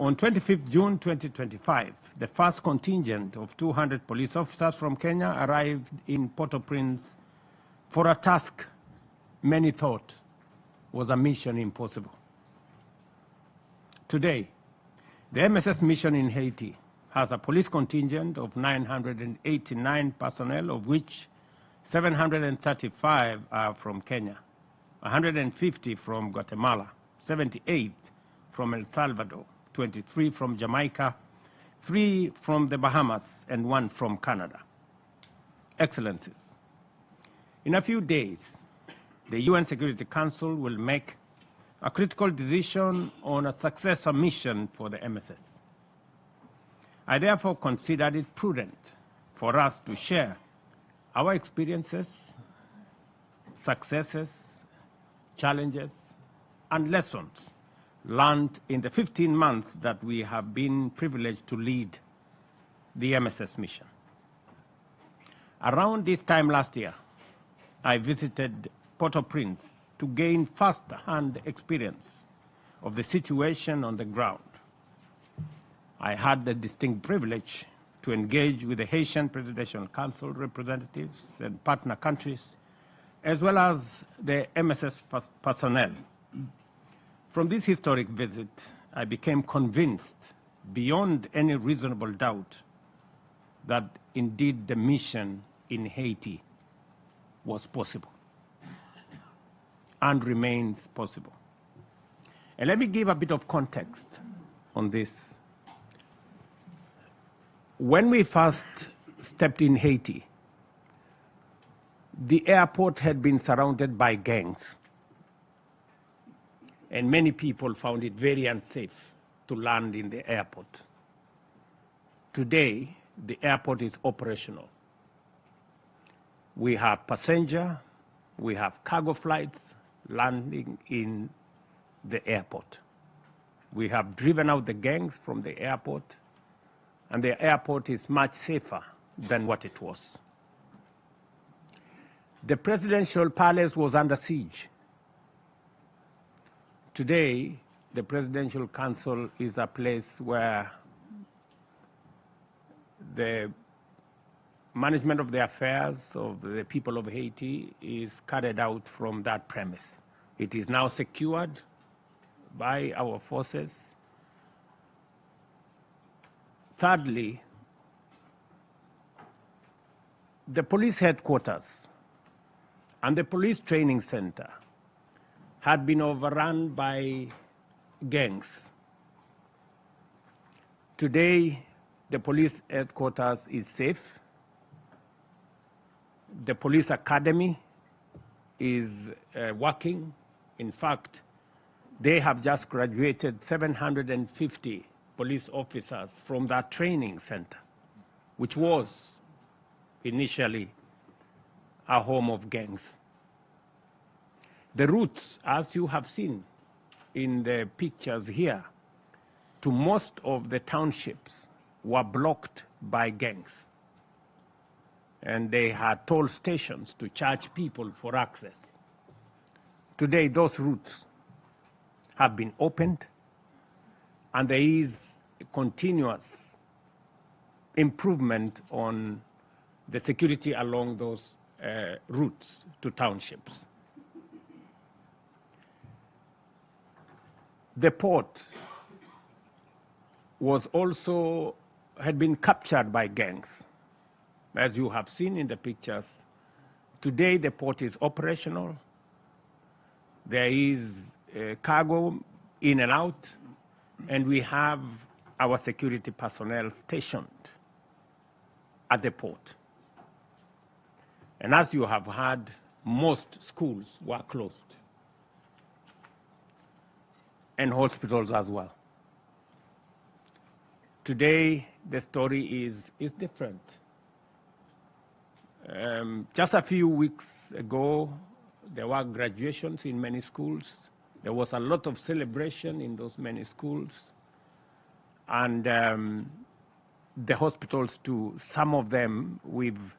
On 25th June 2025, the first contingent of 200 police officers from Kenya arrived in Port-au-Prince for a task many thought was a mission impossible. Today, the MSS mission in Haiti has a police contingent of 989 personnel, of which 735 are from Kenya, 150 from Guatemala, 78 from El Salvador, 23 from Jamaica, 3 from the Bahamas, and 1 from Canada. Excellencies, in a few days, the UN Security Council will make a critical decision on a successor mission for the MSS. I therefore considered it prudent for us to share our experiences, successes, challenges, and lessons learned in the 15 months that we have been privileged to lead the MSS mission. Around this time last year, I visited Port-au-Prince to gain first-hand experience of the situation on the ground. I had the distinct privilege to engage with the Haitian Presidential Council representatives and partner countries, as well as the MSS personnel. From this historic visit, I became convinced, beyond any reasonable doubt, that indeed the mission in Haiti was possible and remains possible. And let me give a bit of context on this. When we first stepped in Haiti, the airport had been surrounded by gangs, and many people found it very unsafe to land in the airport. Today, the airport is operational. We have passenger, we have cargo flights landing in the airport. We have driven out the gangs from the airport, and the airport is much safer than what it was. The presidential palace was under siege. Today, the Presidential Council is a place where the management of the affairs of the people of Haiti is carried out from that premise. It is now secured by our forces. Thirdly, the police headquarters and the police training center had been overrun by gangs. Today, the police headquarters is safe. The police academy is working. In fact, they have just graduated 750 police officers from that training center, which was initially a home of gangs. The routes, as you have seen in the pictures here, to most of the townships were blocked by gangs. And they had toll stations to charge people for access. Today, those routes have been opened, and there is a continuous improvement on the security along those routes to townships. The port had been captured by gangs, as you have seen in the pictures. Today, the port is operational. There is cargo in and out, and we have our security personnel stationed at the port. And as you have heard, most schools were closed, and hospitals as well. Today, the story is different. Just a few weeks ago, there were graduations in many schools. There was a lot of celebration in those many schools. And the hospitals too, some of them, we've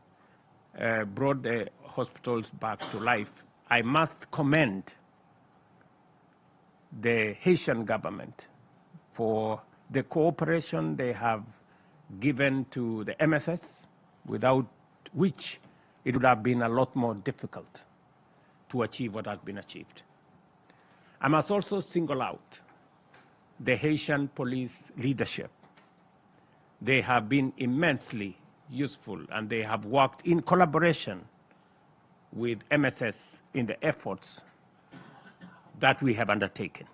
brought the hospitals back to life. I must commend the Haitian government for the cooperation they have given to the MSS, without which it would have been a lot more difficult to achieve what has been achieved. I must also single out the Haitian police leadership. They have been immensely useful, and they have worked in collaboration with MSS in the efforts that we have undertaken.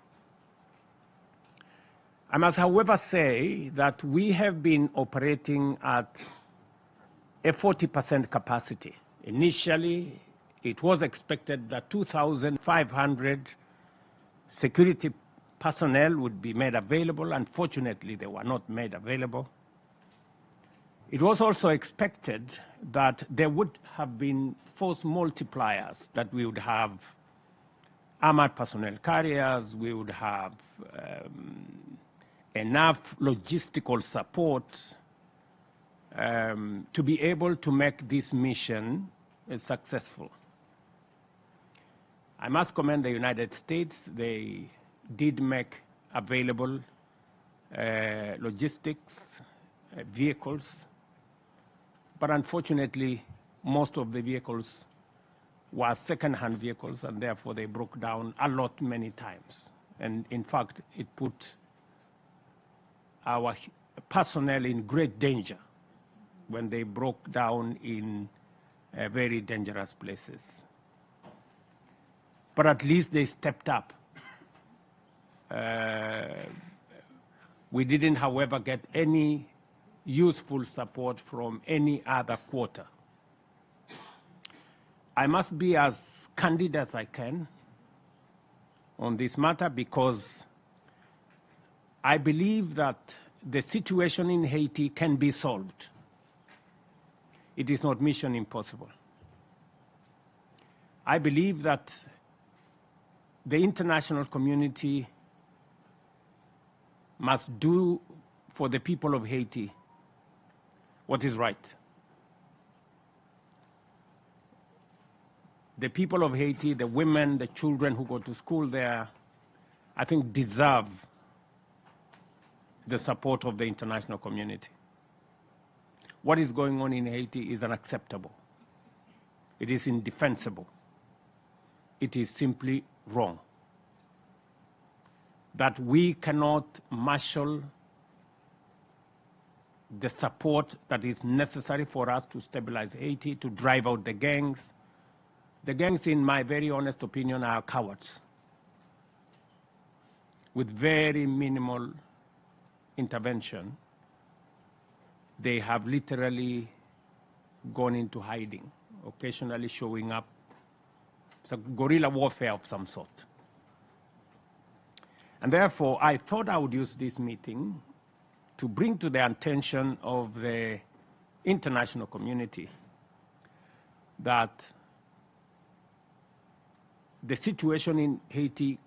I must, however, say that we have been operating at a 40% capacity. Initially, it was expected that 2,500 security personnel would be made available. Unfortunately, they were not made available. It was also expected that there would have been force multipliers, that we would have armored personnel carriers, we would have enough logistical support to be able to make this mission successful. I must commend the United States. They did make available logistics, vehicles, but unfortunately, most of the vehicles were second-hand vehicles, and therefore they broke down a lot many times. And in fact, it put our personnel in great danger when they broke down in very dangerous places. But at least they stepped up. We didn't, however, get any useful support from any other quarter. I must be as candid as I can on this matter, because I believe that the situation in Haiti can be solved. It is not mission impossible. I believe that the international community must do for the people of Haiti what is right. The people of Haiti, the women, the children who go to school there, I think deserve the support of the international community. What is going on in Haiti is unacceptable. It is indefensible. It is simply wrong. That we cannot marshal the support that is necessary for us to stabilize Haiti, to drive out the gangs. The gangs, in my very honest opinion, are cowards with very minimal intervention. They have literally gone into hiding, occasionally showing up. It's a guerrilla warfare of some sort. And therefore, I thought I would use this meeting to bring to the attention of the international community that the situation in Haiti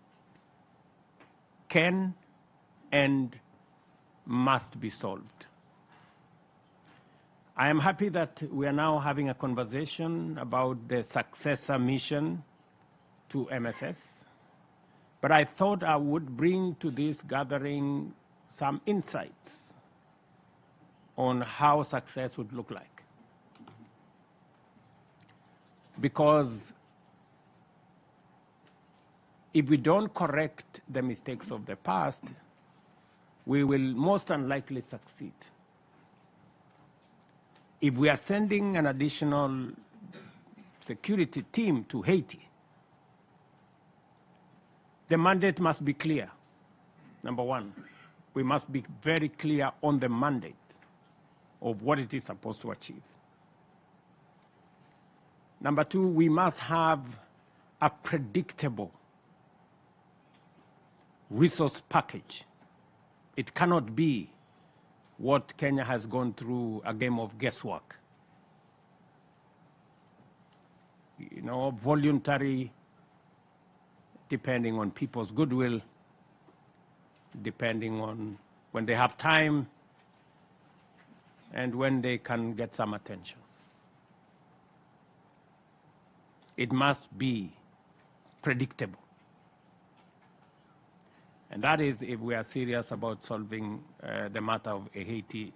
can and must be solved. I am happy that we are now having a conversation about the successor mission to MSS, but I thought I would bring to this gathering some insights on how success would look like. Because if we don't correct the mistakes of the past, we will most unlikely succeed. If we are sending an additional security team to Haiti, the mandate must be clear. Number one, we must be very clear on the mandate of what it is supposed to achieve. Number two, we must have a predictable resource package. It cannot be what Kenya has gone through, a game of guesswork. You know, voluntary, depending on people's goodwill, depending on when they have time and when they can get some attention. It must be predictable. And that is if we are serious about solving the matter of Haiti.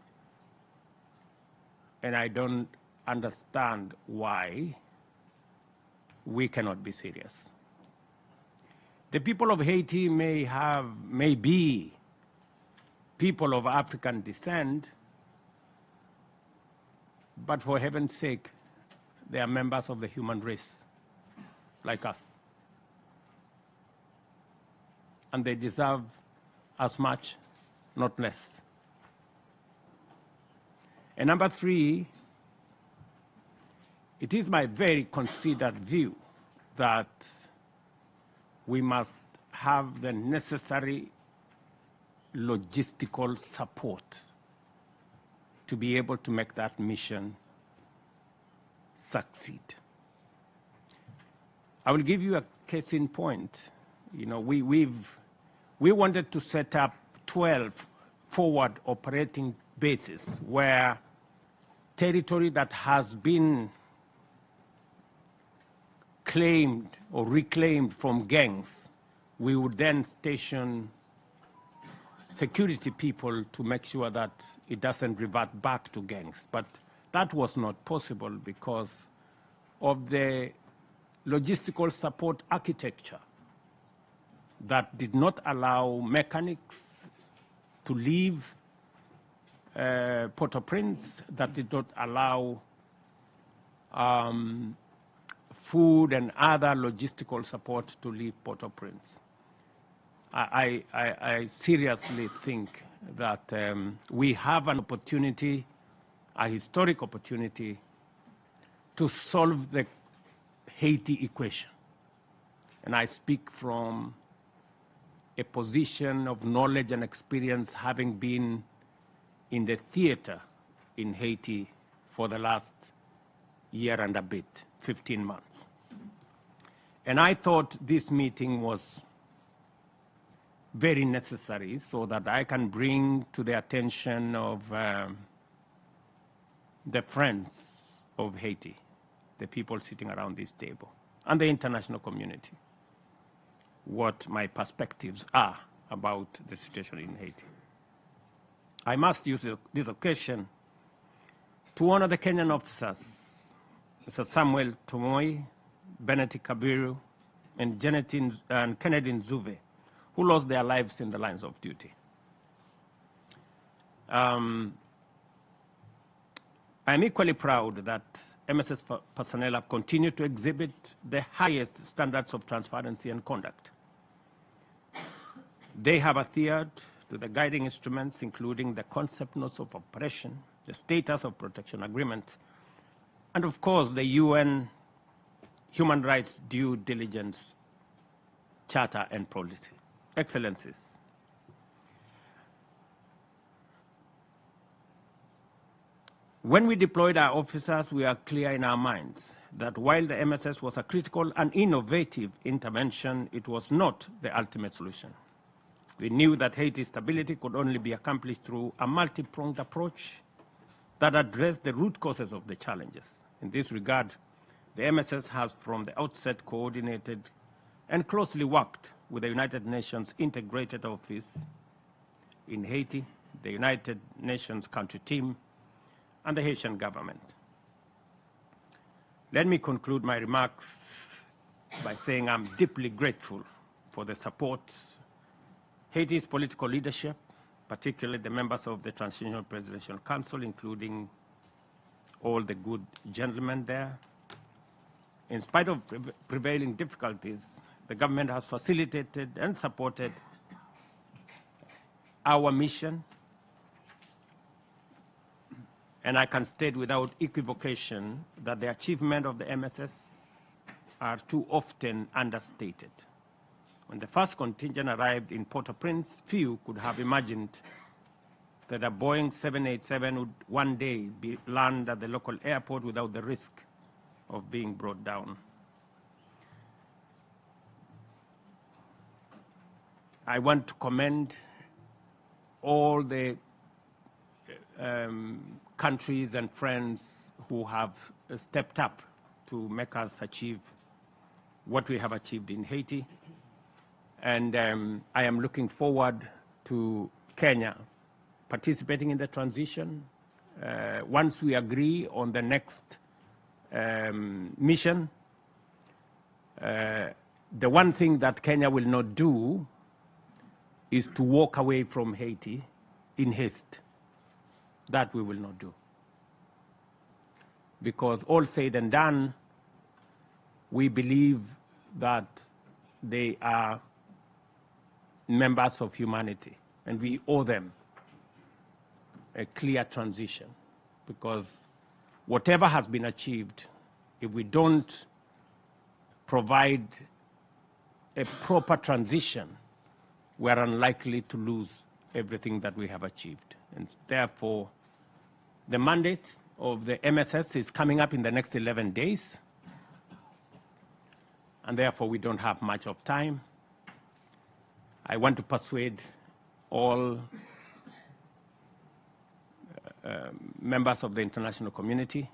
And I don't understand why we cannot be serious. The people of Haiti may be people of African descent, but for heaven's sake, they are members of the human race, like us. And they deserve as much, not less. And number three, it is my very considered view that we must have the necessary logistical support to be able to make that mission succeed. I will give you a case in point. You know, we wanted to set up 12 forward operating bases where territory that has been claimed or reclaimed from gangs, we would then station security people to make sure that it doesn't revert back to gangs. But that was not possible because of the logistical support architecture that did not allow mechanics to leave Port-au-Prince, that did not allow food and other logistical support to leave Port-au-Prince. I seriously think that we have an opportunity, a historic opportunity, to solve the Haiti equation. And I speak from a position of knowledge and experience, having been in the theater in Haiti for the last year and a bit, 15 months. And I thought this meeting was very necessary so that I can bring to the attention of the friends of Haiti, the people sitting around this table, and the international community, what my perspectives are about the situation in Haiti. I must use this occasion to honor the Kenyan officers, Mr. Samuel Tomoy, Benedict Kabiru, and Kennedy Nzuve, who lost their lives in the lines of duty. I'm equally proud that MSS personnel have continued to exhibit the highest standards of transparency and conduct. They have adhered to the guiding instruments, including the concept notes of operation, the status of protection agreement, and of course the UN Human Rights Due Diligence Charter and Policy. Excellencies, when we deployed our officers, we are clear in our minds that while the MSS was a critical and innovative intervention, it was not the ultimate solution. We knew that Haiti's stability could only be accomplished through a multi-pronged approach that addressed the root causes of the challenges. In this regard, the MSS has from the outset coordinated and closely worked with the United Nations Integrated Office in Haiti, the United Nations Country Team, and the Haitian government. Let me conclude my remarks by saying I'm deeply grateful for the support Haiti's political leadership, particularly the members of the Transitional Presidential Council, including all the good gentlemen there. In spite of prevailing difficulties, the government has facilitated and supported our mission, and I can state without equivocation that the achievement of the MSS are too often understated. When the first contingent arrived in Port-au-Prince, few could have imagined that a Boeing 787 would one day land at the local airport without the risk of being brought down. I want to commend all the countries and friends who have stepped up to make us achieve what we have achieved in Haiti. And I am looking forward to Kenya participating in the transition. Once we agree on the next mission, the one thing that Kenya will not do is to walk away from Haiti in haste. That we will not do. Because all said and done, we believe that they are members of humanity, and we owe them a clear transition, because whatever has been achieved, if we don't provide a proper transition, we are unlikely to lose everything that we have achieved. And therefore, the mandate of the MSS is coming up in the next 11 days, and therefore we don't have much of time. I want to persuade all members of the international community,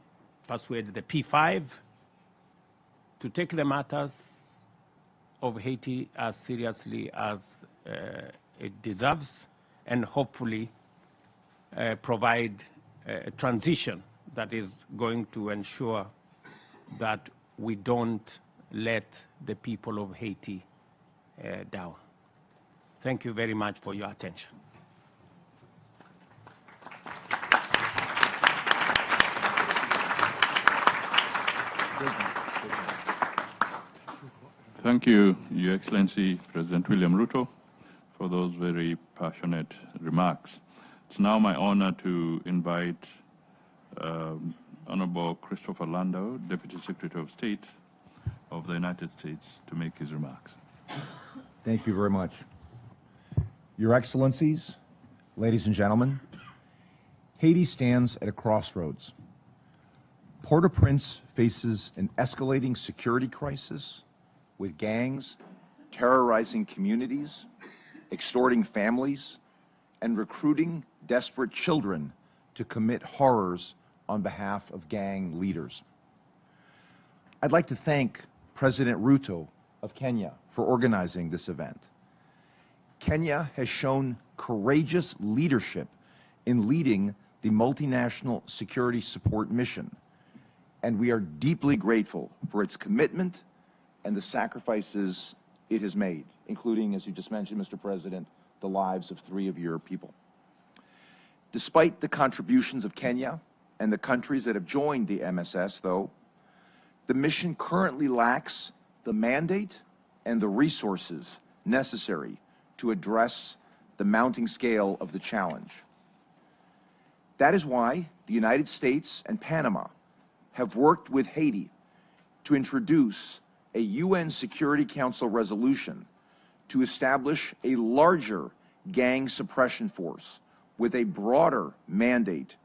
persuade the P5 to take the matters of Haiti as seriously as it deserves, and hopefully provide a transition that is going to ensure that we don't let the people of Haiti down. Thank you very much for your attention. Thank you, Your Excellency, President William Ruto, for those very passionate remarks. It's now my honor to invite Honorable Christopher Landau, Deputy Secretary of State of the United States, to make his remarks. Thank you very much. Your Excellencies, ladies and gentlemen, Haiti stands at a crossroads. Port-au-Prince faces an escalating security crisis with gangs terrorizing communities, extorting families, and recruiting desperate children to commit horrors on behalf of gang leaders. I'd like to thank President Ruto of Kenya for organizing this event. Kenya has shown courageous leadership in leading the multinational security support mission, and we are deeply grateful for its commitment and the sacrifices it has made, including, as you just mentioned, Mr. President, the lives of 3 of your people. Despite the contributions of Kenya and the countries that have joined the MSS, though, the mission currently lacks the mandate and the resources necessary to address the mounting scale of the challenge. That is why the United States and Panama have worked with Haiti to introduce a UN Security Council resolution to establish a larger gang suppression force with a broader mandate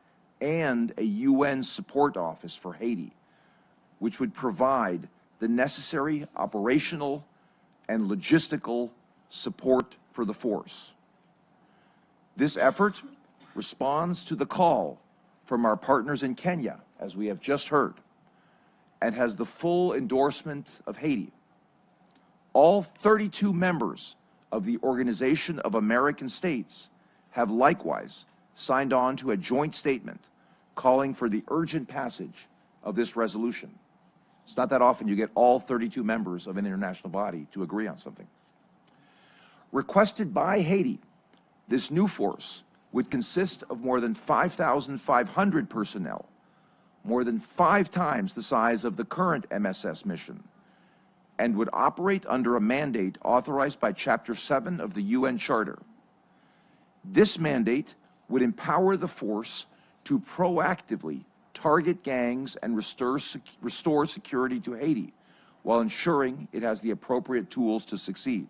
and a UN support office for Haiti, which would provide the necessary operational and logistical support for the force. This effort responds to the call from our partners in Kenya, as we have just heard, and has the full endorsement of Haiti. All 32 members of the Organization of American States have likewise signed on to a joint statement calling for the urgent passage of this resolution. It's not that often you get all 32 members of an international body to agree on something. Requested by Haiti, this new force would consist of more than 5,500 personnel, more than 5 times the size of the current MSS mission, and would operate under a mandate authorized by Chapter 7 of the UN Charter. This mandate would empower the force to proactively target gangs and restore security to Haiti, while ensuring it has the appropriate tools to succeed.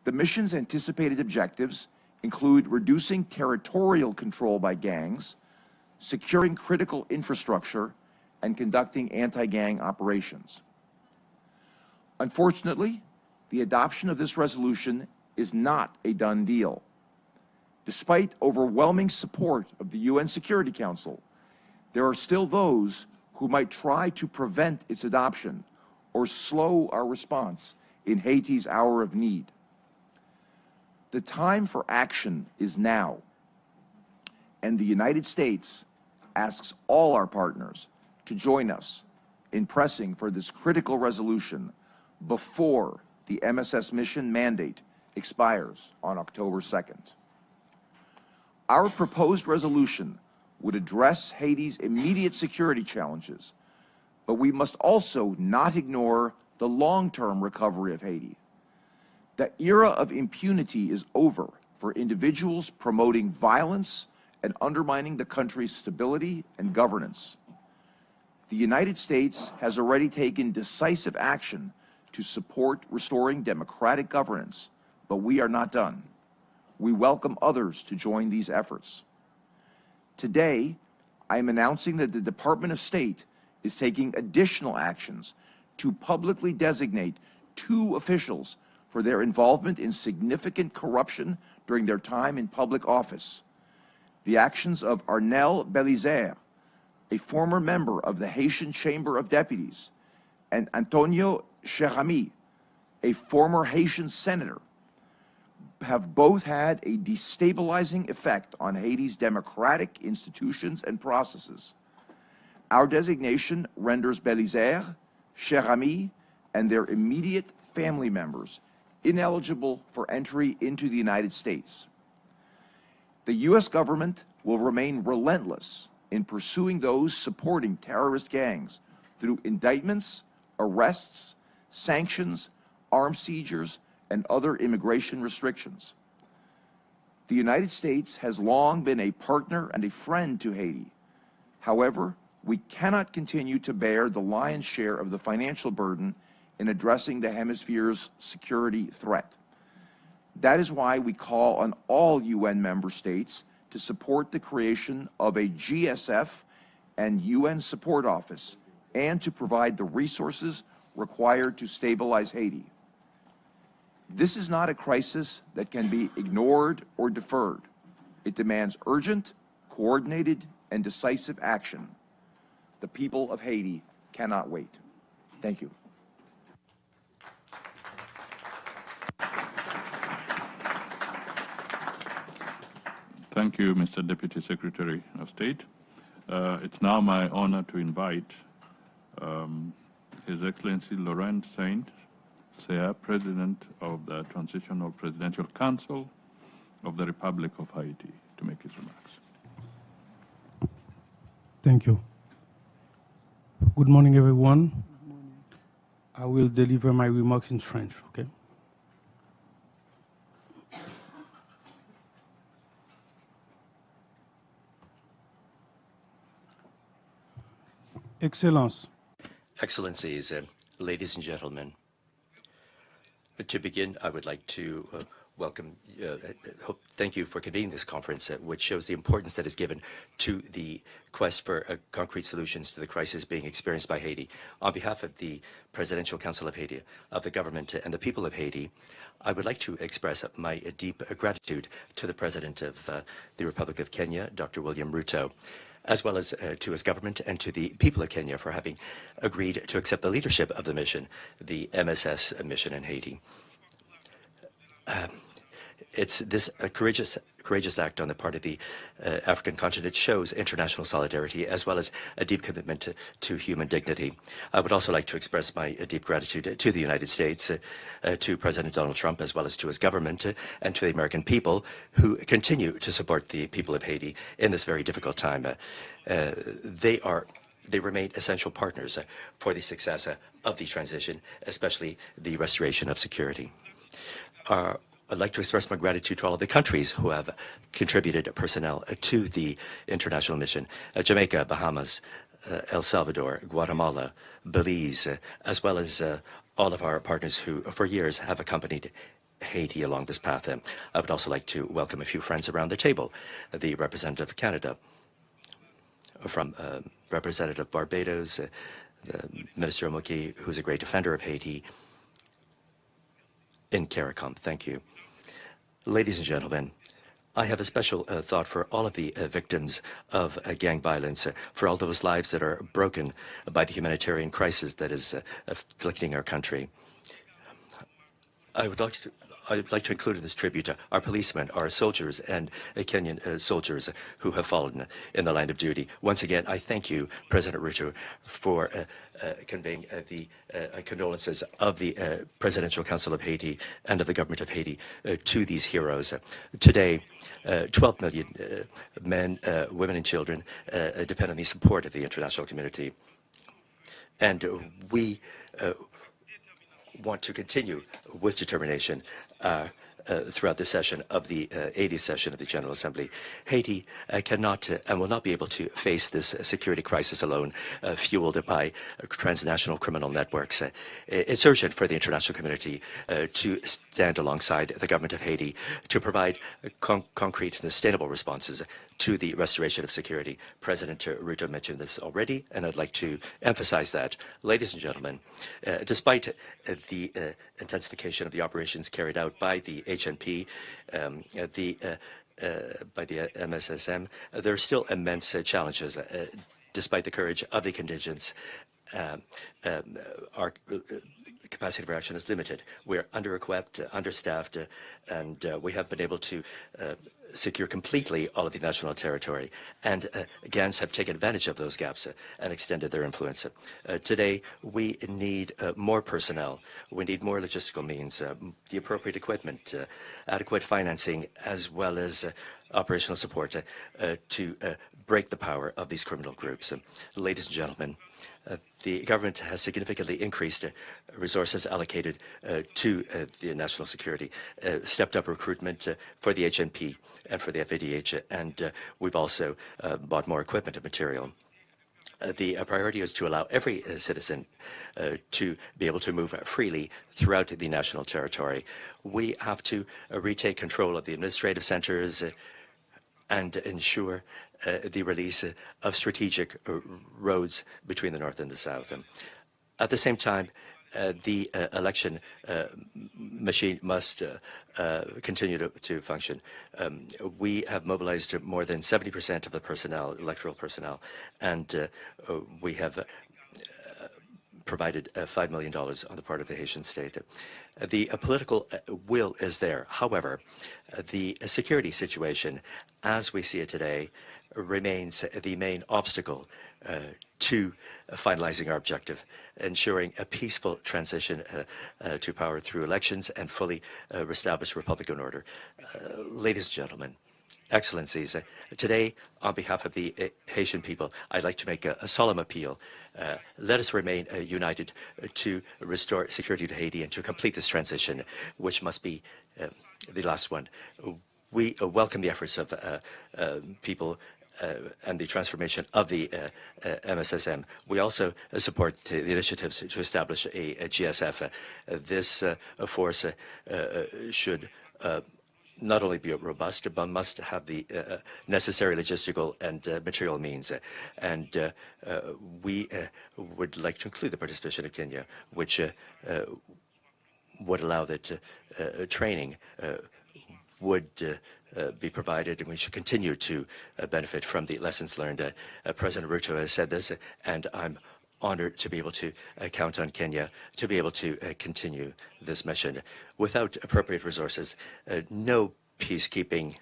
The mission's anticipated objectives include reducing territorial control by gangs, securing critical infrastructure, and conducting anti-gang operations. Unfortunately, the adoption of this resolution is not a done deal. Despite overwhelming support of the UN Security Council, there are still those who might try to prevent its adoption or slow our response in Haiti's hour of need. The time for action is now, and the United States asks all our partners to join us in pressing for this critical resolution before the MSS mission mandate expires on October 2nd. Our proposed resolution would address Haiti's immediate security challenges, but we must also not ignore the long-term recovery of Haiti. The era of impunity is over for individuals promoting violence and undermining the country's stability and governance. The United States has already taken decisive action to support restoring democratic governance, but we are not done. We welcome others to join these efforts. Today, I am announcing that the Department of State is taking additional actions to publicly designate 2 officials for their involvement in significant corruption during their time in public office. The actions of Arnel Belizaire, a former member of the Haitian Chamber of Deputies, and Antonio Cherami, a former Haitian senator, have both had a destabilizing effect on Haiti's democratic institutions and processes. Our designation renders Belizaire, Cherami, and their immediate family members ineligible for entry into the United States. The U.S. government will remain relentless in pursuing those supporting terrorist gangs through indictments, arrests, sanctions, armed seizures, and other immigration restrictions. The United States has long been a partner and a friend to Haiti. However, we cannot continue to bear the lion's share of the financial burden in addressing the hemisphere's security threat. That is why we call on all UN member states to support the creation of a GSF and UN support office and to provide the resources required to stabilize Haiti. This is not a crisis that can be ignored or deferred. It demands urgent, coordinated, and decisive action. The people of Haiti cannot wait. Thank you. Thank you, Mr. Deputy Secretary of State. It's now my honor to invite His Excellency Laurent Saint, President of the Transitional Presidential Council of the Republic of Haiti, to make his remarks. Thank you. Good morning, everyone. Good morning. I will deliver my remarks in French, okay? Excellence. Excellencies, ladies and gentlemen, to begin, I would like to thank you for convening this conference, which shows the importance that is given to the quest for concrete solutions to the crisis being experienced by Haiti. On behalf of the Presidential Council of Haiti, of the government, and the people of Haiti, I would like to express my deep gratitude to the President of the Republic of Kenya, Dr. William Ruto, as well as to his government and to the people of Kenya for having agreed to accept the leadership of the mission, the MSS mission in Haiti. It's this courageous act on the part of the African continent shows international solidarity as well as a deep commitment to human dignity. I would also like to express my deep gratitude to the United States, to President Donald Trump, as well as to his government and to the American people who continue to support the people of Haiti in this very difficult time. They remain essential partners for the success of the transition, especially the restoration of security. I'd like to express my gratitude to all of the countries who have contributed personnel to the international mission: Jamaica, Bahamas, El Salvador, Guatemala, Belize, as well as all of our partners who, for years, have accompanied Haiti along this path. I would also like to welcome a few friends around the table: the representative of Canada, from Representative Barbados, Minister Omoki, who's a great defender of Haiti, in CARICOM. Thank you. Ladies and gentlemen, I have a special thought for all of the victims of gang violence, for all those lives that are broken by the humanitarian crisis that is afflicting our country. I'd like to include in this tribute our policemen, our soldiers, and Kenyan soldiers who have fallen in the line of duty. Once again, I thank you, President Ruto, for conveying the condolences of the Presidential Council of Haiti and of the government of Haiti to these heroes. Today, 12 million men, women, and children depend on the support of the international community. And we want to continue with determination throughout the session of the 80th session of the General Assembly. Haiti cannot and will not be able to face this security crisis alone, fueled by transnational criminal networks. It's urgent for the international community to stand alongside the government of Haiti to provide concrete and sustainable responses to the restoration of security. President Ruto mentioned this already, and I'd like to emphasize that. Ladies and gentlemen, despite the intensification of the operations carried out by the HNP, by the MSSM, there are still immense challenges. Despite the courage of the contingents, our capacity for action is limited. We're under-equipped, understaffed, and we have been able to secure completely all of the national territory. And GANs have taken advantage of those gaps and extended their influence. Today, we need more personnel. We need more logistical means, the appropriate equipment, adequate financing, as well as operational support to break the power of these criminal groups. Ladies and gentlemen, the government has significantly increased resources allocated to the national security, stepped up recruitment for the HNP and for the FADH, and we've also bought more equipment and material. The priority is to allow every citizen to be able to move freely throughout the national territory. We have to retake control of the administrative centers and ensure the release of strategic roads between the north and the south. At the same time, the election machine must continue to function. We have mobilized more than 70% of the personnel, electoral personnel, and we have provided $5 million on the part of the Haitian state. The political will is there. However, the security situation, as we see it today, remains the main obstacle to finalizing our objective, ensuring a peaceful transition to power through elections and fully reestablish Republican order. Ladies and gentlemen, Excellencies, today, on behalf of the Haitian people, I'd like to make a solemn appeal. Let us remain united to restore security to Haiti and to complete this transition, which must be the last one. We welcome the efforts of people and the transformation of the MSSM. We also support the initiatives to establish a GSF. This force should not only be robust, but must have the necessary logistical and material means. And we would like to include the participation of Kenya, which would allow that training would be provided, and we should continue to benefit from the lessons learned. President Ruto has said this, and I'm honored to be able to count on Kenya to be able to continue this mission. Without appropriate resources, no peacekeeping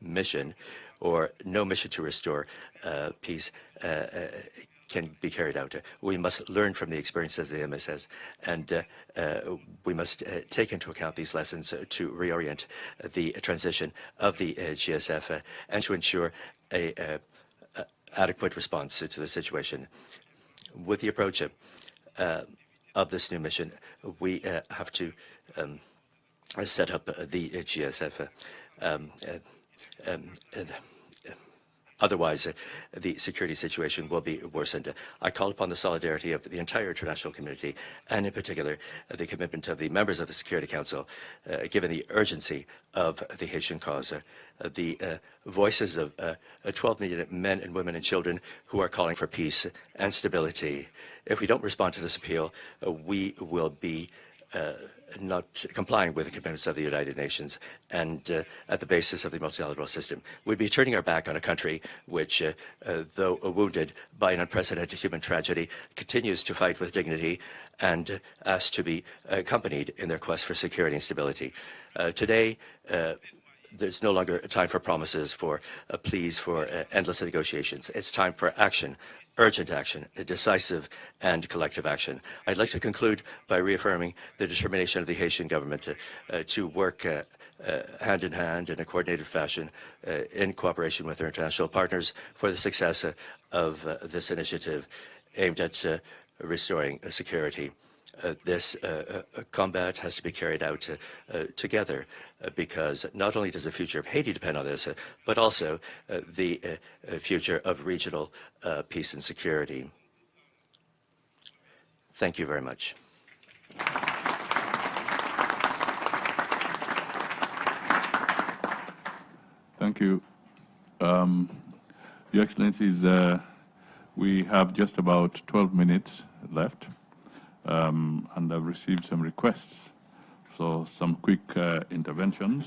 mission or no mission to restore peace can be carried out. We must learn from the experiences of the MSS, and we must take into account these lessons to reorient the transition of the GSF and to ensure a adequate response to the situation. With the approach of this new mission, we have to set up the GSF. Otherwise, the security situation will be worsened. I call upon the solidarity of the entire international community, and in particular, the commitment of the members of the Security Council, given the urgency of the Haitian cause. The voices of 12 million men and women and children who are calling for peace and stability. If we don't respond to this appeal, we will be not complying with the commitments of the United Nations and at the basis of the multilateral system. We'd be turning our back on a country which, though wounded by an unprecedented human tragedy, continues to fight with dignity and asked to be accompanied in their quest for security and stability. Today, there's no longer a time for promises, for pleas, for endless negotiations. It's time for action, urgent action, decisive and collective action. I'd like to conclude by reaffirming the determination of the Haitian government to work hand in hand in a coordinated fashion in cooperation with our international partners for the success of this initiative aimed at restoring security. This combat has to be carried out together because not only does the future of Haiti depend on this, but also the future of regional peace and security. Thank you very much. Thank you. Your Excellencies, we have just about 12 minutes left, and I've received some requests. So some quick interventions.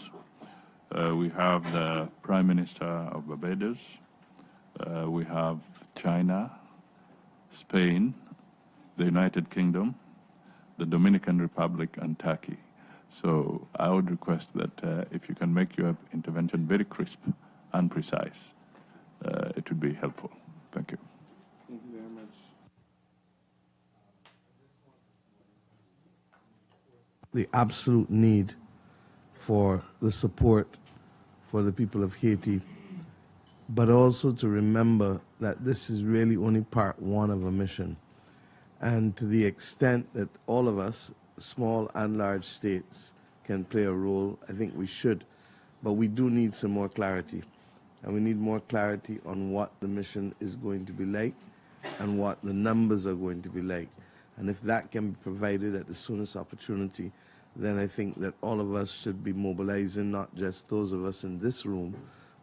We have the Prime Minister of Barbados. We have China, Spain, the United Kingdom, the Dominican Republic, and Turkey. So I would request that if you can make your intervention very crisp and precise, it would be helpful. Thank you. Thank you very much. The absolute need for the support for the people of Haiti, but also to remember that this is really only part one of a mission. And to the extent that all of us, small and large states, can play a role, I think we should. But we do need some more clarity. And we need more clarity on what the mission is going to be like and what the numbers are going to be like. And if that can be provided at the soonest opportunity, then I think that all of us should be mobilizing, not just those of us in this room,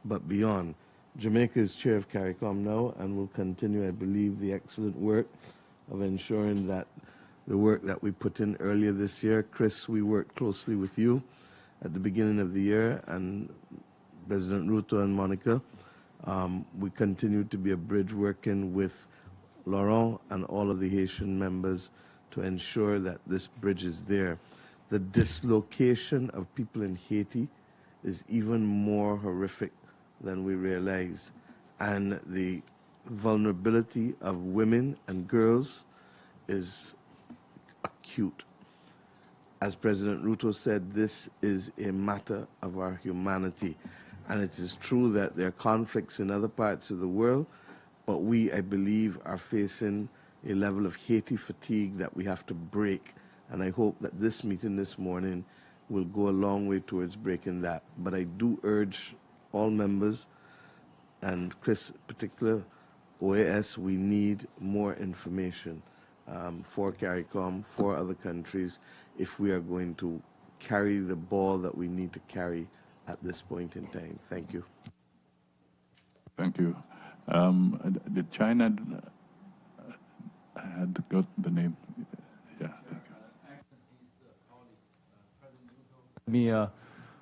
but beyond. Jamaica is chair of CARICOM now and will continue, I believe, the excellent work of ensuring that the work that we put in earlier this year. Chris, we worked closely with you at the beginning of the year, and President Ruto and Monica. We continue to be a bridge working with Laurent and all of the Haitian members to ensure that this bridge is there. The dislocation of people in Haiti is even more horrific than we realize. And the vulnerability of women and girls is acute. As President Ruto said, this is a matter of our humanity. And it is true that there are conflicts in other parts of the world, but we, I believe, are facing a level of Haiti fatigue that we have to break. And I hope that this meeting this morning will go a long way towards breaking that. But I do urge all members, and Chris in particular, OAS, we need more information for CARICOM, for other countries, if we are going to carry the ball that we need to carry at this point in time. Thank you. Thank you. Did China had got the name? Yeah, thank you. Let me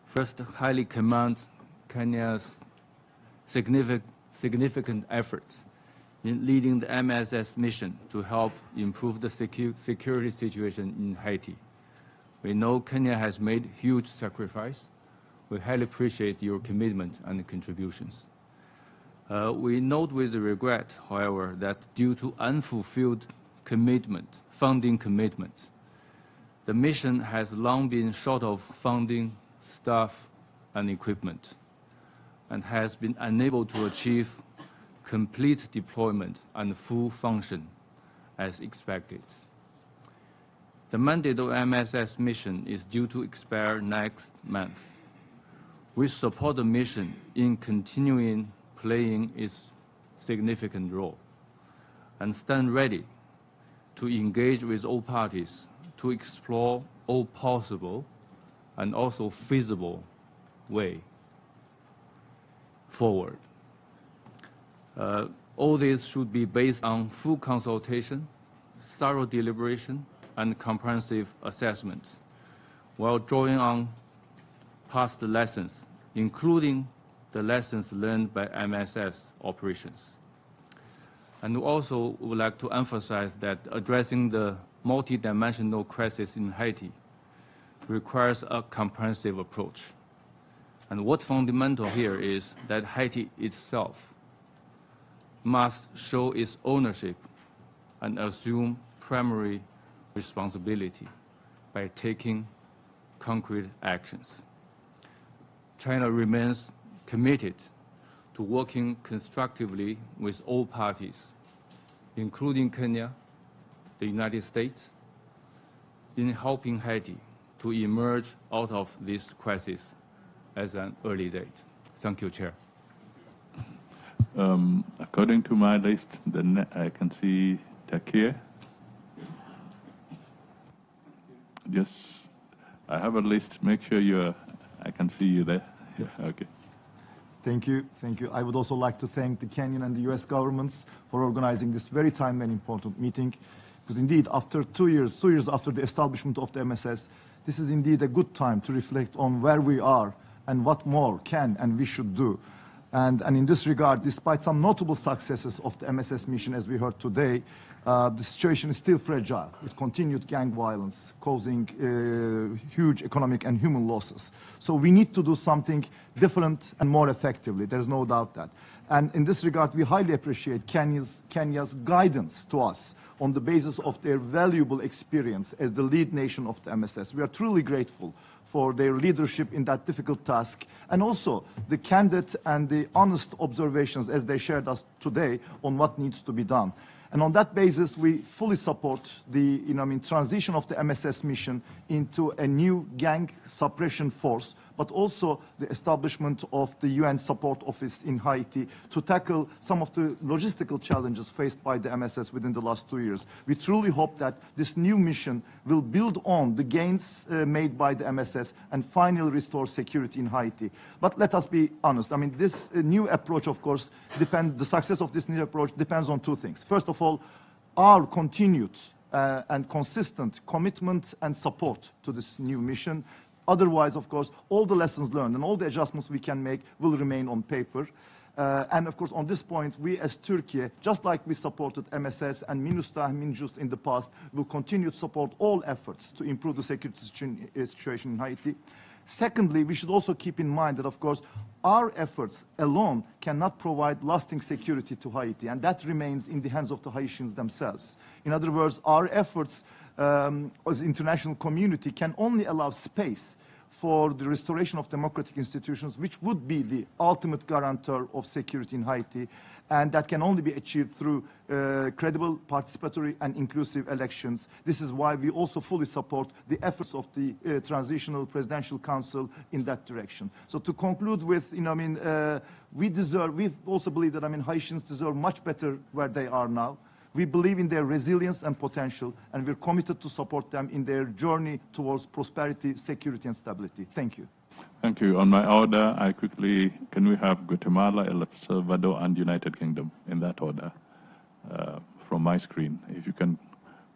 first highly commend Kenya's significant efforts in leading the MSS mission to help improve the security situation in Haiti. We know Kenya has made huge sacrifice. We highly appreciate your commitment and contributions. We note with regret, however, that due to unfulfilled funding commitments, the mission has long been short of funding, staff, and equipment, and has been unable to achieve complete deployment and full function as expected. The mandate of MSS mission is due to expire next month. We support the mission in continuing playing its significant role and stand ready to engage with all parties to explore all possible and also feasible way forward. All this should be based on full consultation, thorough deliberation, and comprehensive assessments, while drawing on past lessons, including the lessons learned by MSS operations. And we also would like to emphasize that addressing the multidimensional crisis in Haiti requires a comprehensive approach. And what's fundamental here is that Haiti itself must show its ownership and assume primary responsibility by taking concrete actions. China remains committed to working constructively with all parties, including Kenya, the United States, in helping Haiti to emerge out of this crisis as an early date. Thank you, Chair. According to my list, I can see Takir. Yes, I have a list. Make sure I can see you there. Yeah. Okay. Thank you. Thank you. I would also like to thank the Kenyan and the US governments for organizing this very timely and important meeting. Because indeed, after 2 years after the establishment of the MSS, this is indeed a good time to reflect on where we are and what more can and we should do. And in this regard, despite some notable successes of the MSS mission, as we heard today, the situation is still fragile, with continued gang violence causing huge economic and human losses. So we need to do something different and more effectively. There's no doubt that. And in this regard, we highly appreciate Kenya's guidance to us on the basis of their valuable experience as the lead nation of the MSS. We are truly grateful for their leadership in that difficult task, and also the candid and the honest observations as they shared us today on what needs to be done. And on that basis, we fully support the transition of the MSS mission into a new gang suppression force, but also the establishment of the UN support office in Haiti to tackle some of the logistical challenges faced by the MSS within the last 2 years. We truly hope that this new mission will build on the gains made by the MSS and finally restore security in Haiti. But let us be honest. I mean, this new approach, of course, the success of this new approach depends on two things. First of all, our continued and consistent commitment and support to this new mission. Otherwise, of course, all the lessons learned and all the adjustments we can make will remain on paper. And of course, on this point, we as Turkey, just like we supported MSS and MINUSTAH, MINJUST in the past, will continue to support all efforts to improve the security situation in Haiti. Secondly, we should also keep in mind that, of course, our efforts alone cannot provide lasting security to Haiti, and that remains in the hands of the Haitians themselves. In other words, our efforts as international community can only allow space for the restoration of democratic institutions, which would be the ultimate guarantor of security in Haiti, and that can only be achieved through credible, participatory, and inclusive elections. This is why we also fully support the efforts of the Transitional Presidential Council in that direction. So to conclude with, we also believe that, Haitians deserve much better where they are now. We believe in their resilience and potential, and we're committed to support them in their journey towards prosperity, security, and stability. Thank you. Thank you. On my order, can we have Guatemala, El Salvador, and United Kingdom in that order from my screen? If you can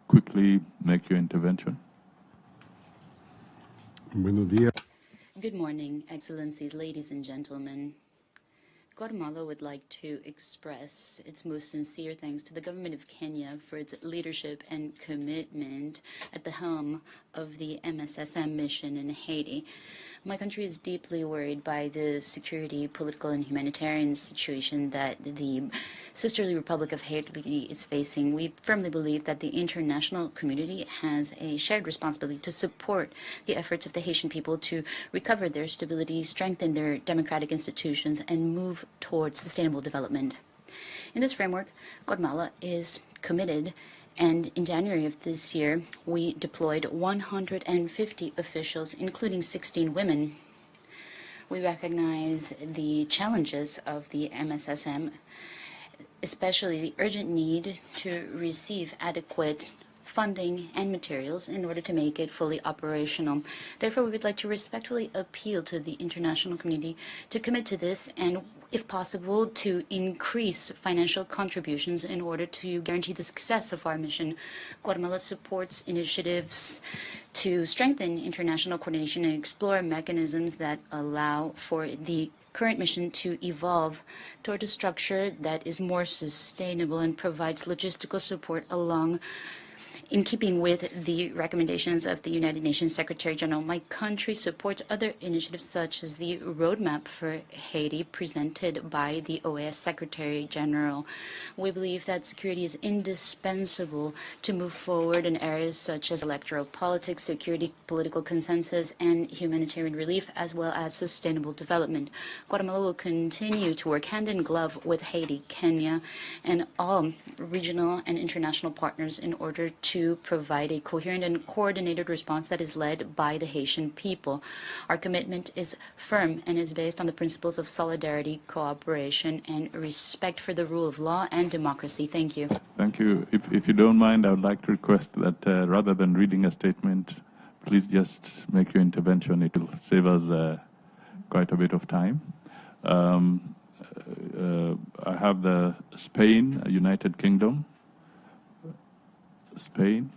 quickly make your intervention. Good morning, Excellencies, ladies and gentlemen. Guatemala would like to express its most sincere thanks to the government of Kenya for its leadership and commitment at the helm of the MSSM mission in Haiti. My country is deeply worried by the security, political, and humanitarian situation that the sisterly Republic of Haiti is facing. We firmly believe that the international community has a shared responsibility to support the efforts of the Haitian people to recover their stability, strengthen their democratic institutions, and move towards sustainable development. In this framework, Guatemala is committed, and in January of this year, we deployed 150 officials, including 16 women. We recognize the challenges of the MSSM, especially the urgent need to receive adequate funding and materials in order to make it fully operational. Therefore, we would like to respectfully appeal to the international community to commit to this and, if possible, to increase financial contributions in order to guarantee the success of our mission. Guatemala supports initiatives to strengthen international coordination and explore mechanisms that allow for the current mission to evolve toward a structure that is more sustainable and provides logistical support along In keeping with the recommendations of the United Nations Secretary General, my country supports other initiatives such as the roadmap for Haiti presented by the OAS Secretary General. We believe that security is indispensable to move forward in areas such as electoral politics, security, political consensus, and humanitarian relief, as well as sustainable development. Guatemala will continue to work hand in glove with Haiti, Kenya, and all regional and international partners in order to provide a coherent and coordinated response that is led by the Haitian people. Our commitment is firm and is based on the principles of solidarity, cooperation, and respect for the rule of law and democracy. Thank you. Thank you. If you don't mind, I would like to request that rather than reading a statement, please just make your intervention. It will save us quite a bit of time. I have the Spain, United Kingdom. Spain.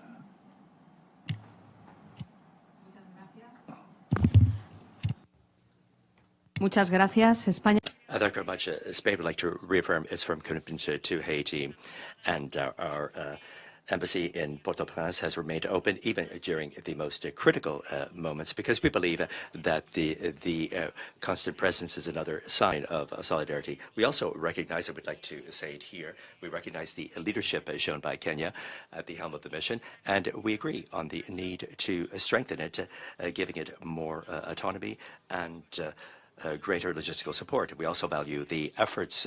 Muchas gracias. España. Thank you very much. Spain would like to reaffirm its firm commitment to Haiti, and our embassy in Port-au-Prince has remained open even during the most critical moments, because we believe that the constant presence is another sign of solidarity. We also recognize, and we'd like to say it here, we recognize the leadership shown by Kenya at the helm of the mission, and we agree on the need to strengthen it, giving it more autonomy and greater logistical support. We also value the efforts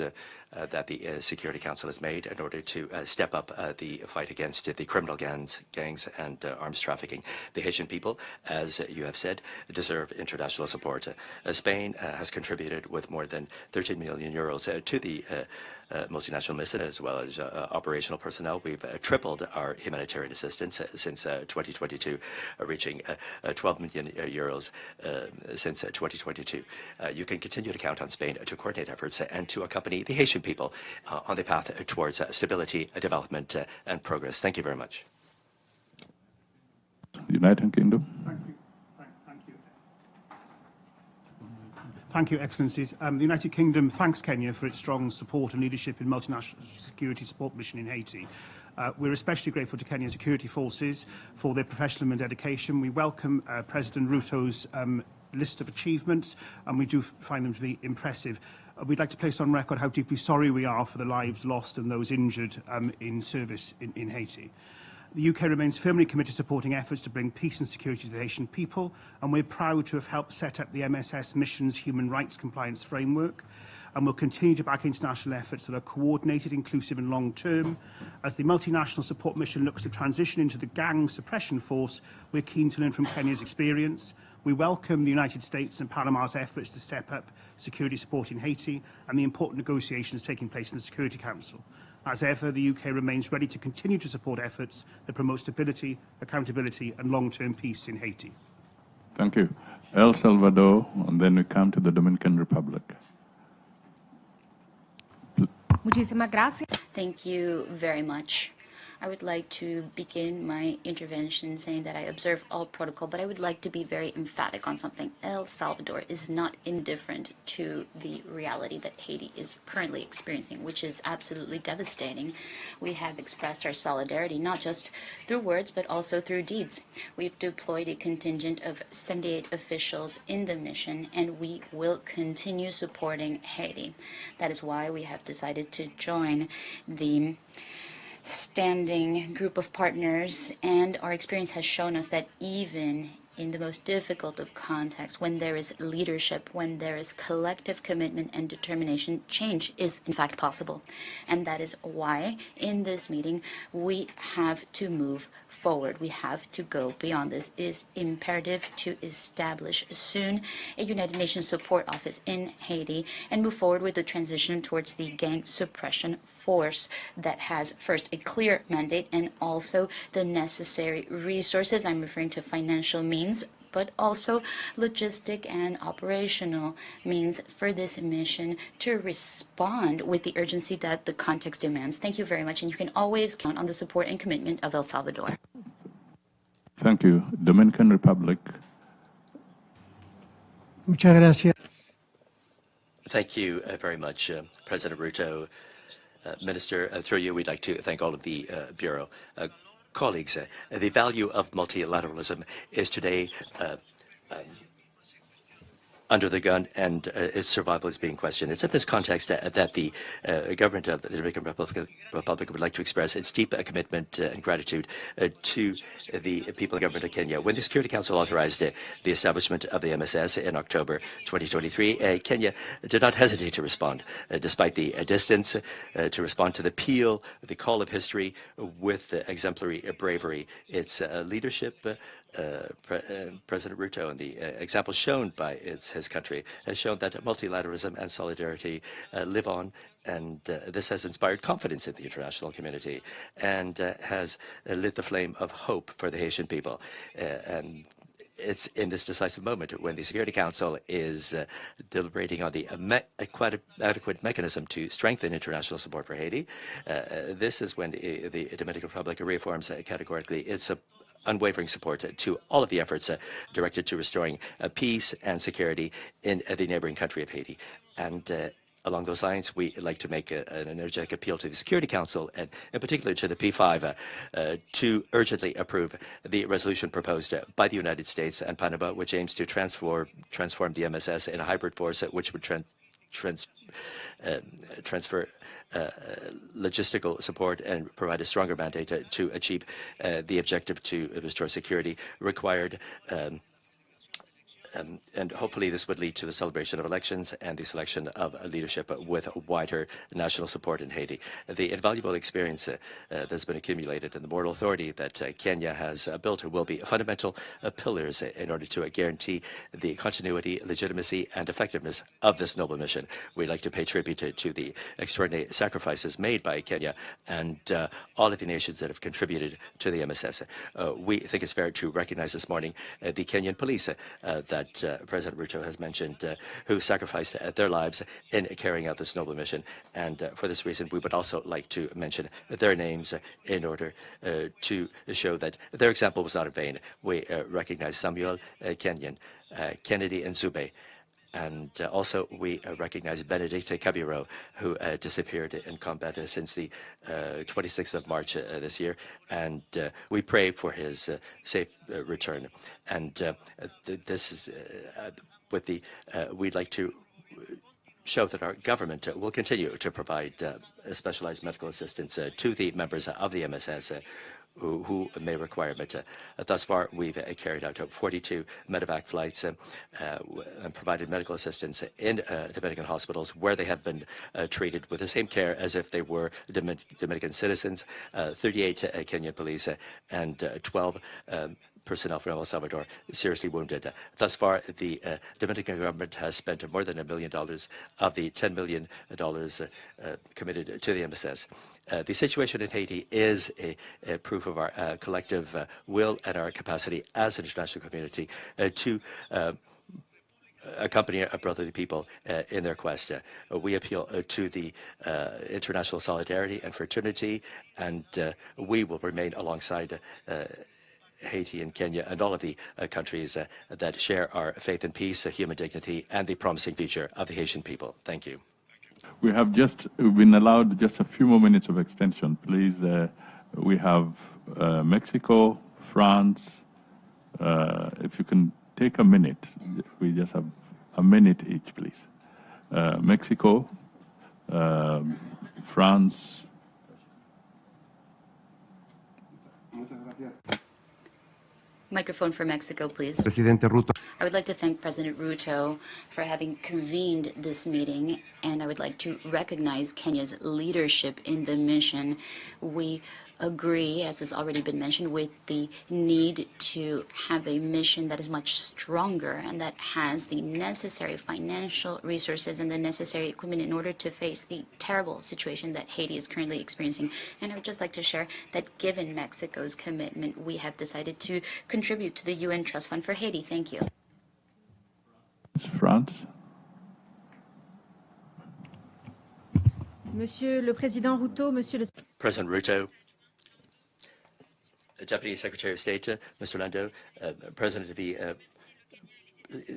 that the Security Council has made in order to step up the fight against the criminal gangs and arms trafficking. The Haitian people, as you have said, deserve international support. Spain has contributed with more than 13 million euros to the multinational mission, as well as operational personnel. We've tripled our humanitarian assistance since 2022, reaching 12 million euros since 2022. You can continue to count on Spain to coordinate efforts and to accompany the Haitian people on the path towards stability, development, and progress. Thank you very much. United Kingdom. Thank you, Excellencies. The United Kingdom thanks Kenya for its strong support and leadership in multinational security support mission in Haiti. We're especially grateful to Kenyan security forces for their professionalism and dedication. We welcome President Ruto's list of achievements, and we do find them to be impressive. We'd like to place on record how deeply sorry we are for the lives lost and those injured in service in Haiti. The UK remains firmly committed to supporting efforts to bring peace and security to the Haitian people, and we're proud to have helped set up the MSS mission's human rights compliance framework, and we'll continue to back international efforts that are coordinated, inclusive and long-term. As the multinational support mission looks to transition into the gang suppression force, we're keen to learn from Kenya's experience. We welcome the United States and Panama's efforts to step up security support in Haiti and the important negotiations taking place in the Security Council. As ever, the UK remains ready to continue to support efforts that promote stability, accountability and long-term peace in Haiti. Thank you. El Salvador, and then we come to the Dominican Republic. Muchísimas gracias. Thank you very much. I would like to begin my intervention saying that I observe all protocol, but I would like to be very emphatic on something. El Salvador is not indifferent to the reality that Haiti is currently experiencing, which is absolutely devastating. We have expressed our solidarity not just through words, but also through deeds. We've deployed a contingent of 78 officials in the mission, and we will continue supporting Haiti. That is why we have decided to join the standing group of partners, and our experience has shown us that even in the most difficult of contexts, when there is leadership, when there is collective commitment and determination, change is in fact possible. And that is why in this meeting we have to move forward. We have to go beyond this. It is imperative to establish soon a United Nations support office in Haiti and move forward with the transition towards the gang suppression force that has first a clear mandate and also the necessary resources. I'm referring to financial means, but also logistic and operational means for this mission to respond with the urgency that the context demands. Thank you very much, and you can always count on the support and commitment of El Salvador. Thank you. Dominican Republic. Muchas gracias. Thank you very much, President Ruto. Minister, through you, we'd like to thank all of the Bureau. Colleagues, the value of multilateralism is today under the gun, and its survival is being questioned. It's in this context that the government of the Dominican Republic would like to express its deep commitment and gratitude to the people and government of Kenya. When the Security Council authorized the establishment of the MSS in October 2023, Kenya did not hesitate to respond, despite the distance, to respond to the appeal, the call of history with exemplary bravery. Its leadership, President Ruto, and the example shown by his country has shown that multilateralism and solidarity live on, and this has inspired confidence in the international community and has lit the flame of hope for the Haitian people. And it's in this decisive moment when the Security Council is deliberating on the adequate mechanism to strengthen international support for Haiti. This is when the Dominican Republic reaffirms categorically its unwavering support to all of the efforts directed to restoring peace and security in the neighboring country of Haiti. And along those lines, we like to make an energetic appeal to the Security Council, and in particular to the P5, to urgently approve the resolution proposed by the United States and Panama, which aims to transform the MSS in a hybrid force, which would transfer logistical support and provide a stronger mandate to achieve the objective to restore security required. And hopefully this would lead to the celebration of elections and the selection of leadership with wider national support in Haiti. The invaluable experience that's been accumulated and the moral authority that Kenya has built will be fundamental pillars in order to guarantee the continuity, legitimacy, and effectiveness of this noble mission. We'd like to pay tribute to the extraordinary sacrifices made by Kenya and all of the nations that have contributed to the MSS. We think it's fair to recognize this morning the Kenyan police that President Ruto has mentioned, who sacrificed their lives in carrying out this noble mission. And for this reason, we would also like to mention their names in order to show that their example was not in vain. We recognize Samuel, Kenyan, Kennedy, and Zube. And also, we recognize Benedict Kabiro, who disappeared in combat since the 26th of March this year. And we pray for his safe return. And this is with the, we'd like to show that our government will continue to provide specialized medical assistance to the members of the MSS who may require it. Thus far, we've carried out 42 medevac flights and provided medical assistance in Dominican hospitals where they have been treated with the same care as if they were Dominican citizens, 38 Kenyan police, and 12 personnel from El Salvador seriously wounded. Thus far, the Dominican government has spent more than $1 million of the $10 million committed to the MSS. The situation in Haiti is a proof of our collective will and our capacity as an international community to accompany our brotherly people in their quest. We appeal to the international solidarity and fraternity, and we will remain alongside Haiti and Kenya and all of the countries that share our faith in peace, human dignity, and the promising future of the Haitian people. Thank you. We have just been allowed just a few more minutes of extension. Please, we have Mexico, France. If you can take a minute, we just have a minute each, please. Mexico, France. Microphone for Mexico, please. Presidente Ruto. I would like to thank President Ruto for having convened this meeting, and I would like to recognize Kenya's leadership in the mission. We agree, as has already been mentioned, with the need to have a mission that is much stronger and that has the necessary financial resources and the necessary equipment in order to face the terrible situation that Haiti is currently experiencing. And I would just like to share that given Mexico's commitment, we have decided to contribute to the UN Trust Fund for Haiti. Thank you. France. Monsieur le Président Ruto, Monsieur le President Ruto, Deputy Secretary of State, Mr. Lando, President of the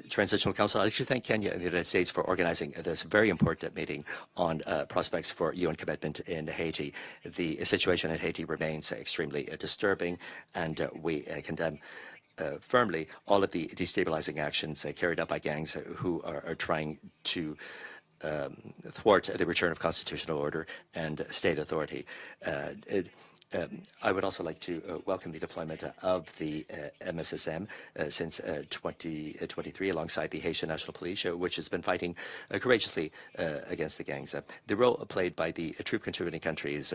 Transitional Council. I'd like to thank Kenya and the United States for organizing this very important meeting on prospects for UN commitment in Haiti. The situation in Haiti remains extremely disturbing, and we condemn firmly all of the destabilizing actions carried out by gangs who are trying to thwart the return of constitutional order and state authority. I would also like to welcome the deployment of the MSSM since 2023 alongside the Haitian National Police, which has been fighting courageously against the gangs. The role played by the troop contributing countries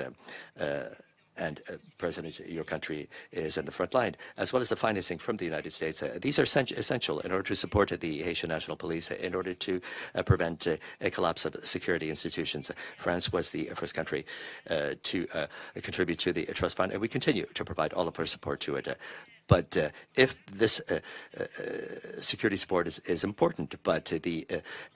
and President, your country is in the front line, as well as the financing from the United States. These are essential in order to support the Haitian National Police, in order to prevent a collapse of security institutions. France was the first country to contribute to the trust fund, and we continue to provide all of our support to it. But if this security support is important, but the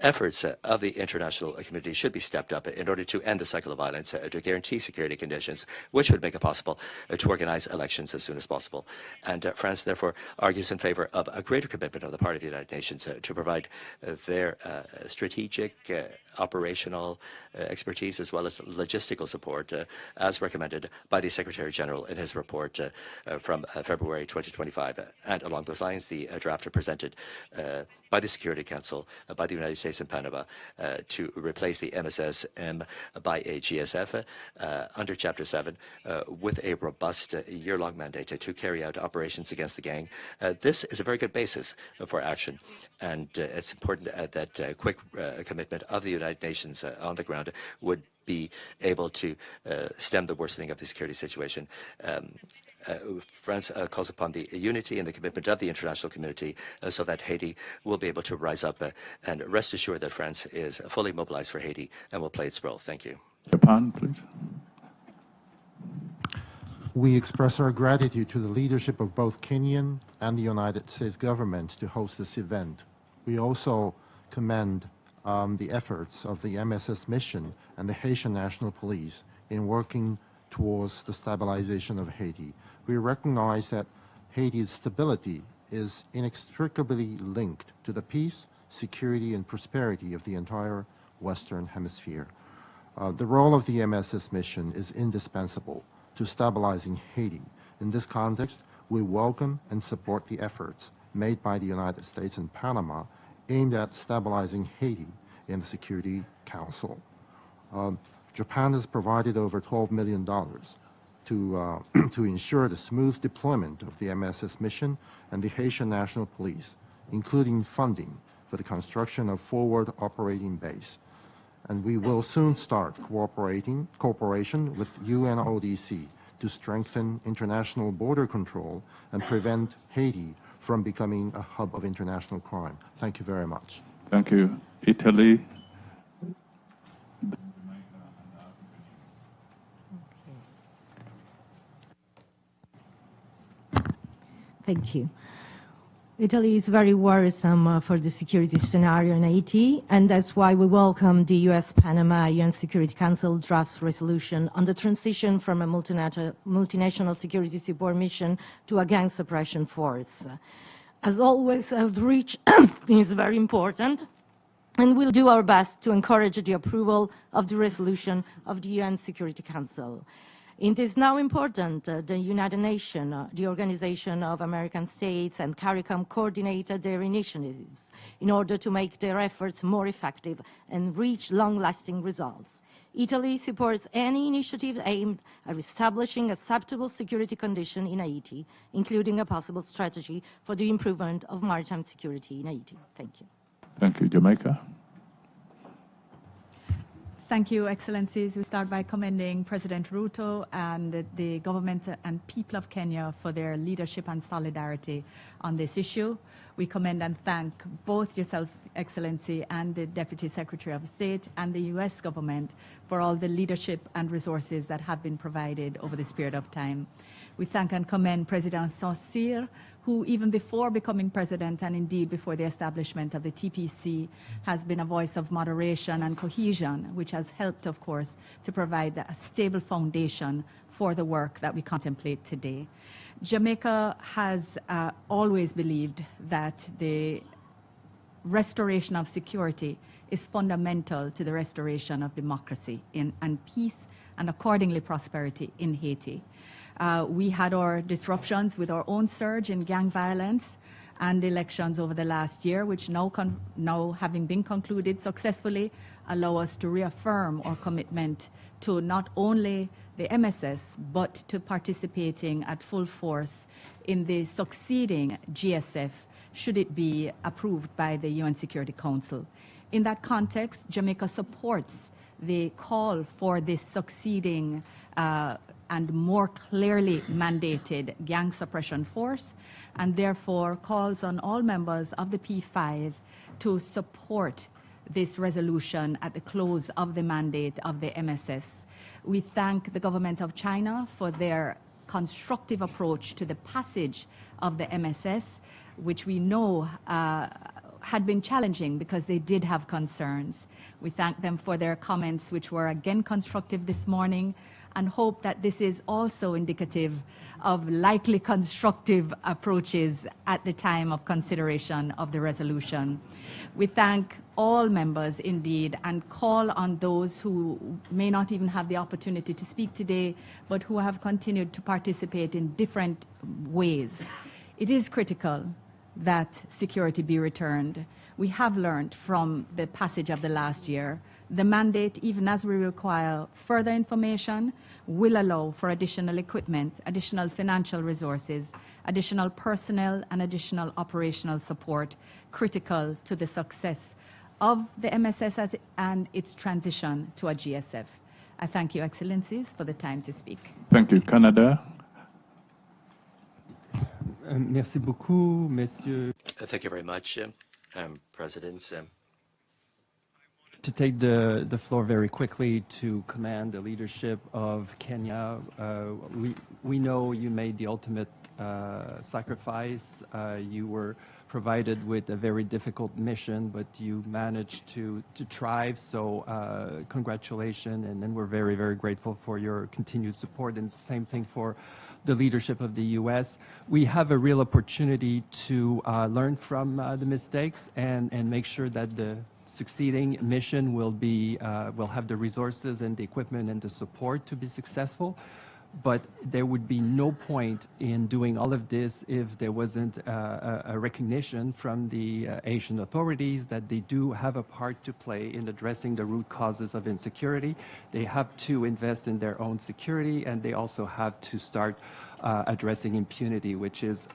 efforts of the international community should be stepped up in order to end the cycle of violence, to guarantee security conditions, which would make it possible to organize elections as soon as possible. And France, therefore, argues in favor of a greater commitment on the part of the United Nations to provide their strategic, operational expertise as well as logistical support as recommended by the Secretary General in his report from February 2025. And along those lines, the draft presented by the Security Council by the United States and Panama to replace the MSSM by a GSF under Chapter 7 with a robust year-long mandate to carry out operations against the gang. This is a very good basis for action, and it's important that quick commitment of the United Nations on the ground would be able to stem the worsening of the security situation. France calls upon the unity and the commitment of the international community so that Haiti will be able to rise up, and rest assured that France is fully mobilized for Haiti and will play its role. Thank you. Japan, please. We express our gratitude to the leadership of both Kenyan and the United States governments to host this event. We also commend the efforts of the MSS mission and the Haitian National Police in working towards the stabilization of Haiti. We recognize that Haiti's stability is inextricably linked to the peace, security, and prosperity of the entire Western Hemisphere. The role of the MSS mission is indispensable to stabilizing Haiti. In this context, we welcome and support the efforts made by the United States and Panama aimed at stabilizing Haiti in the Security Council. Japan has provided over $12 million to ensure the smooth deployment of the MSS mission and the Haitian National Police, including funding for the construction of forward operating base. And we will soon start cooperation with UNODC to strengthen international border control and prevent Haiti from becoming a hub of international crime. Thank you very much. Thank you. Italy. Thank you. Italy is very worrisome for the security scenario in Haiti, and that's why we welcome the U.S.-Panama UN Security Council draft resolution on the transition from a multinational security support mission to a gang suppression force. As always, outreach is very important, and we'll do our best to encourage the approval of the resolution of the UN Security Council. It is now important the United Nations, the Organization of American States, and CARICOM coordinated their initiatives in order to make their efforts more effective and reach long-lasting results. Italy supports any initiative aimed at establishing acceptable security conditions in Haiti, including a possible strategy for the improvement of maritime security in Haiti. Thank you. Thank you. Jamaica. Thank you, Excellencies. We start by commending President Ruto and the government and people of Kenya for their leadership and solidarity on this issue. We commend and thank both yourself, Excellency, and the Deputy Secretary of State and the U.S. government for all the leadership and resources that have been provided over this period of time. We thank and commend President Saint-Cyr, who even before becoming president and indeed before the establishment of the TPC has been a voice of moderation and cohesion, which has helped, of course, to provide a stable foundation for the work that we contemplate today. Jamaica has always believed that the restoration of security is fundamental to the restoration of democracy and peace and accordingly prosperity in Haiti. We had our disruptions with our own surge in gang violence and elections over the last year, which now having been concluded successfully, allow us to reaffirm our commitment to not only the MSS, but to participating at full force in the succeeding GSF, should it be approved by the UN Security Council. In that context, Jamaica supports the call for this succeeding and more clearly mandated gang suppression force, and therefore calls on all members of the P5 to support this resolution at the close of the mandate of the MSS. We thank the government of China for their constructive approach to the passage of the MSS, which we know had been challenging because they did have concerns. We thank them for their comments, which were again constructive this morning, and hope that this is also indicative of likely constructive approaches at the time of consideration of the resolution. We thank all members indeed and call on those who may not even have the opportunity to speak today, but who have continued to participate in different ways. It is critical that security be returned. We have learned from the passage of the last year. The mandate, even as we require further information, will allow for additional equipment, additional financial resources, additional personnel, and additional operational support critical to the success of the MSS and its transition to a GSF. I thank you, Excellencies, for the time to speak. Thank you. Canada. Merci beaucoup, Monsieur. Thank you very much, President. To take the floor very quickly to commend the leadership of Kenya. We know you made the ultimate sacrifice. You were provided with a very difficult mission, but you managed to thrive. So congratulations, and we're very, very grateful for your continued support, and same thing for the leadership of the U.S. We have a real opportunity to learn from the mistakes and make sure that the succeeding mission will have the resources and the equipment and the support to be successful. But there would be no point in doing all of this if there wasn't a recognition from the Asian authorities that they do have a part to play in addressing the root causes of insecurity. They have to invest in their own security, and they also have to start addressing impunity, which is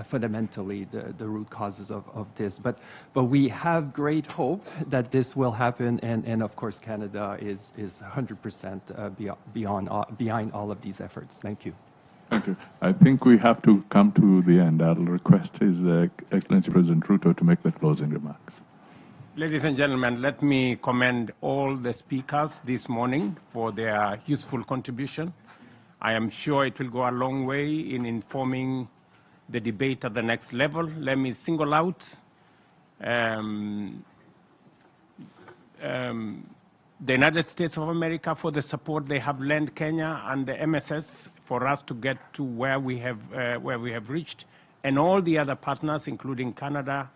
fundamentally the root causes of this. But we have great hope that this will happen, and of course Canada is 100% behind all of these efforts. Thank you. Thank you. I think we have to come to the end. I'll request His Excellency President Ruto to make the closing remarks. Ladies and gentlemen, let me commend all the speakers this morning for their useful contribution. I am sure it will go a long way in informing the debate at the next level. Let me single out the United States of America for the support they have lent Kenya and the MSS for us to get to where we have reached, and all the other partners, including Canada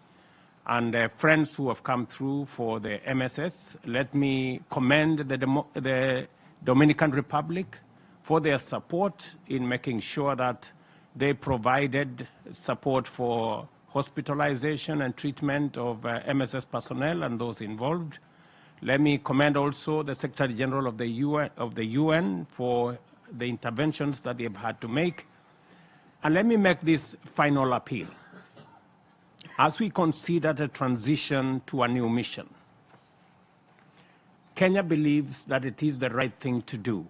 and friends who have come through for the MSS. Let me commend the Dominican Republic for their support in making sure that they provided support for hospitalization and treatment of MSS personnel and those involved. Let me commend also the Secretary General of the UN for the interventions that they've had to make. And let me make this final appeal. As we consider the transition to a new mission, Kenya believes that it is the right thing to do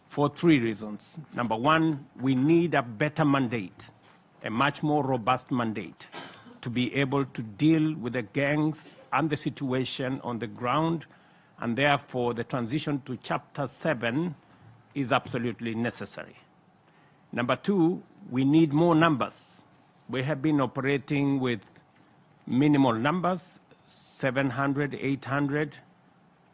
for three reasons. Number one, we need a better mandate, a much more robust mandate, to be able to deal with the gangs and the situation on the ground, and therefore the transition to Chapter 7 is absolutely necessary. Number two, we need more numbers. We have been operating with minimal numbers, 700, 800,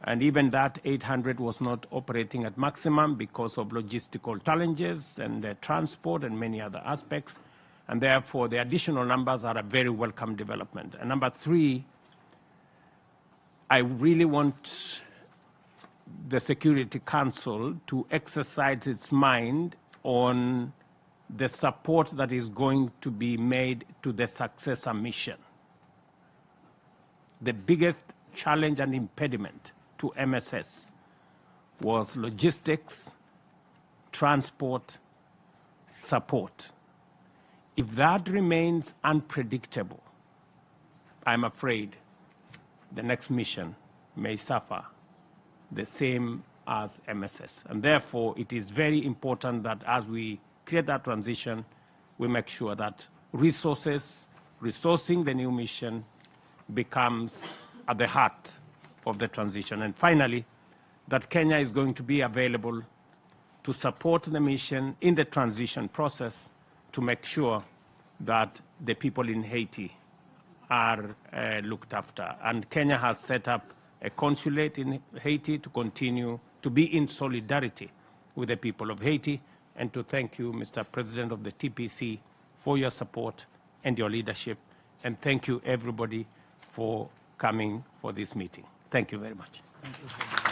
and even that 800 was not operating at maximum because of logistical challenges and transport and many other aspects. And therefore, the additional numbers are a very welcome development. And number three, I really want the Security Council to exercise its mind on the support that is going to be made to the successor mission. The biggest challenge and impediment to MSS was logistics, transport, support. If that remains unpredictable, I'm afraid the next mission may suffer the same as MSS. And therefore, it is very important that as we create that transition, we make sure that resourcing the new mission becomes at the heart of the transition. And finally, that Kenya is going to be available to support the mission in the transition process to make sure that the people in Haiti are looked after. And Kenya has set up a consulate in Haiti to continue to be in solidarity with the people of Haiti, and to thank you, Mr. President of the TPC, for your support and your leadership. And thank you, everybody, for coming for this meeting. Thank you very much. Thank you.